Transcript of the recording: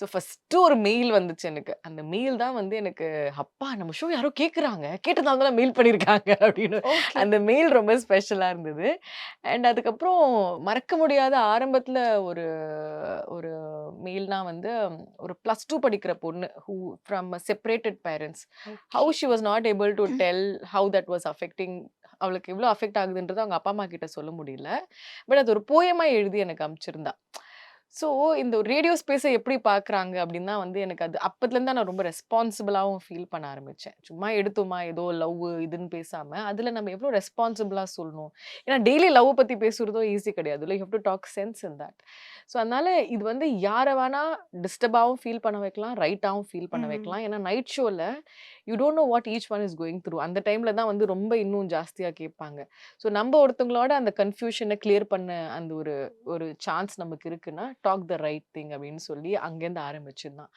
So first ஒரு mail வந்துச்சு எனக்கு. அந்த மெயில் தான் வந்து எனக்கு, "அப்பா நம்ம ஷோ யாரோ கேட்குறாங்க. கேட்டதுனால தான் மெயில் பண்ணியிருக்காங்க" அப்படின்னு. ஓகே. அந்த மெயில் ரொம்ப ஸ்பெஷலா இருந்தது. அண்ட் அதுக்கப்புறம் மறக்க முடியாத ஆரம்பத்தில ஒரு ஒரு மெயில்னா வந்து ஒரு +2 படிக்கிற பொண்ணு from separated parents. How okay. She was not able to tell how that was affecting அவளுக்கு எவ்வளோ அஃபெக்ட் ஆகுதுன்றத அவங்க அப்பா, அம்மா கிட்ட சொல்ல முடியல. பட் அது ஒரு போயமா எழுதி எனக்கு அனுப்பிச்சிருந்தா. ஸோ இந்த ரேடியோ ஸ்பேஸ எப்படி பார்க்குறாங்க அப்படின்னா வந்து எனக்கு அது அப்பத்துலருந்து தான் நான் ரொம்ப ரெஸ்பான்சிபிளாவும் ஃபீல் பண்ண ஆரம்பிச்சேன். சும்மா எடுத்தோமா ஏதோ லவ் இதுன்னு பேசாம, அதுல நம்ம எவ்வளோ ரெஸ்பான்சிபிளா சொல்லணும். ஏன்னா டெய்லி லவ் பத்தி பேசுறதும் ஈஸி கிடையாது. You have to talk sense in that. So அதனால இது வந்து யார வேணா டிஸ்டர்பாவும் ஃபீல் பண்ண வைக்கலாம், ரைட்டாவும் ஃபீல் பண்ண ம். வைக்கலாம். ஏன்னா நைட் ஷோல you don't know what each one is going through. அந்த டைம்ல தான் வந்து ரொம்ப இன்னும் ஜாஸ்தியா கேட்பாங்க. ஸோ நம்ப ஒருத்தவங்களோட அந்த கன்ஃப்யூஷன கிளியர் பண்ண அந்த ஒரு ஒரு சான்ஸ் நமக்கு இருக்குன்னா, டாக் த ரைட் திங் அப்படின்னு சொல்லி அங்கேருந்து ஆரம்பிச்சது தான்.